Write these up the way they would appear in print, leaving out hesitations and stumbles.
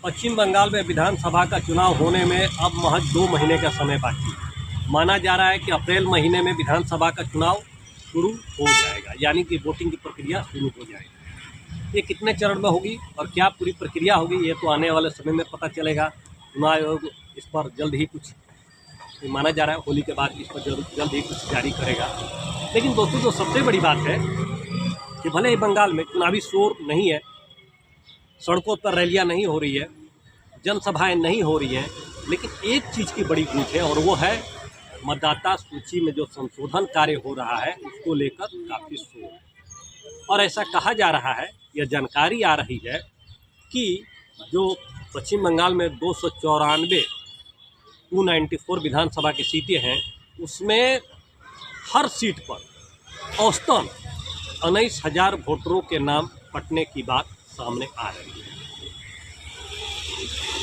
पश्चिम बंगाल में विधानसभा का चुनाव होने में अब महज 2 महीने का समय बाकी है। माना जा रहा है कि अप्रैल महीने में विधानसभा का चुनाव शुरू हो जाएगा, यानी कि वोटिंग की प्रक्रिया शुरू हो जाएगी। ये कितने चरण में होगी और क्या पूरी प्रक्रिया होगी, ये तो आने वाले समय में पता चलेगा। चुनाव आयोग इस पर जल्द ही कुछ माना जा रहा है, होली के बाद इस पर जल्द ही कुछ जारी करेगा। लेकिन दोस्तों, जो सबसे बड़ी बात है कि भले ही बंगाल में चुनावी शोर नहीं है, सड़कों पर रैलियां नहीं हो रही है, जनसभाएं नहीं हो रही हैं, लेकिन एक चीज़ की बड़ी गूंज है और वो है मतदाता सूची में जो संशोधन कार्य हो रहा है उसको लेकर काफ़ी शोर। और ऐसा कहा जा रहा है, यह जानकारी आ रही है कि जो पश्चिम बंगाल में 294 विधानसभा की सीटें हैं, उसमें हर सीट पर औसतन 19,000 वोटरों के नाम कटने की बात सामने आ रही है।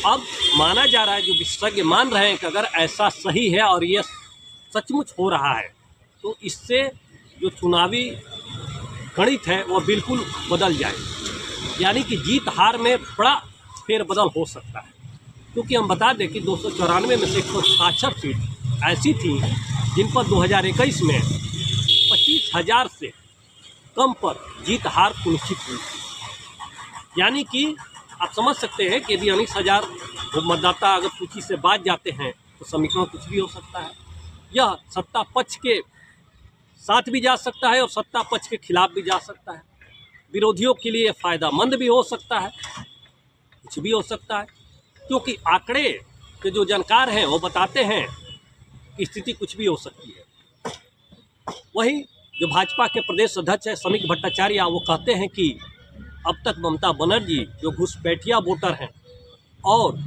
अब माना जा रहा है, जो विशेषज्ञ मान रहे हैं कि अगर ऐसा सही है और ये सचमुच हो रहा है तो इससे जो चुनावी गणित है वो बिल्कुल बदल जाए, यानी कि जीत हार में बड़ा फेरबदल हो सकता है। क्योंकि हम बता दें कि 294 में से 166 सीट ऐसी थी जिन पर 2021 में 25,000 से कम पर जीत हार सुनिश्चित हुई थी। यानी कि आप समझ सकते हैं कि यदि 19,000 मतदाता अगर सूची से बाज जाते हैं तो समीकरण कुछ भी हो सकता है। यह सत्ता पक्ष के साथ भी जा सकता है और सत्ता पक्ष के खिलाफ भी जा सकता है। विरोधियों के लिए फ़ायदेमंद भी हो सकता है, कुछ भी हो सकता है, क्योंकि आंकड़े के जो जानकार हैं वो बताते हैं कि स्थिति कुछ भी हो सकती है। वहीं जो भाजपा के प्रदेश अध्यक्ष है समीक भट्टाचार्य, वो कहते हैं कि अब तक ममता बनर्जी जो घुसपैठिया वोटर हैं और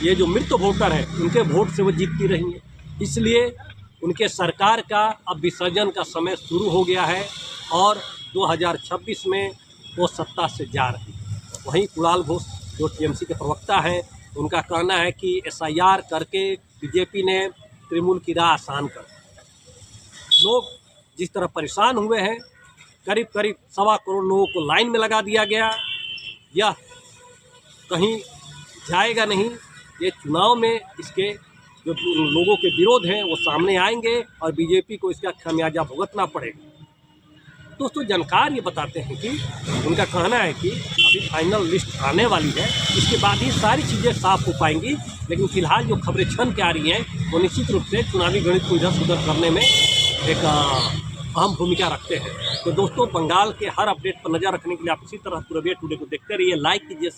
ये जो मृत वोटर हैं उनके वोट से वो जीतती रही हैं, इसलिए उनके सरकार का अब विसर्जन का समय शुरू हो गया है और 2026 में वो सत्ता से जा रही है। वहीं कुणाल घोष जो टीएमसी के प्रवक्ता हैं, उनका कहना है कि एसआईआर करके बीजेपी ने तृणमूल की राह आसान कर दी। लोग जिस तरह परेशान हुए हैं, करीब 1.25 करोड़ लोगों को लाइन में लगा दिया गया, यह कहीं जाएगा नहीं। ये चुनाव में इसके जो लोगों के विरोध हैं वो सामने आएंगे और बीजेपी को इसका खामियाजा भुगतना पड़ेगा। दोस्तों, जानकार ये बताते हैं कि उनका कहना है कि अभी फाइनल लिस्ट आने वाली है, इसके बाद ही सारी चीज़ें साफ हो पाएंगी। लेकिन फिलहाल जो खबरें छन के आ रही हैं वो निश्चित रूप से चुनावी गणित को इधर उधर करने में एक अहम भूमिका रखते हैं। तो दोस्तों, बंगाल के हर अपडेट पर नज़र रखने के लिए आप इसी तरह पूरे टुडे को देखते रहिए, लाइक कीजिए।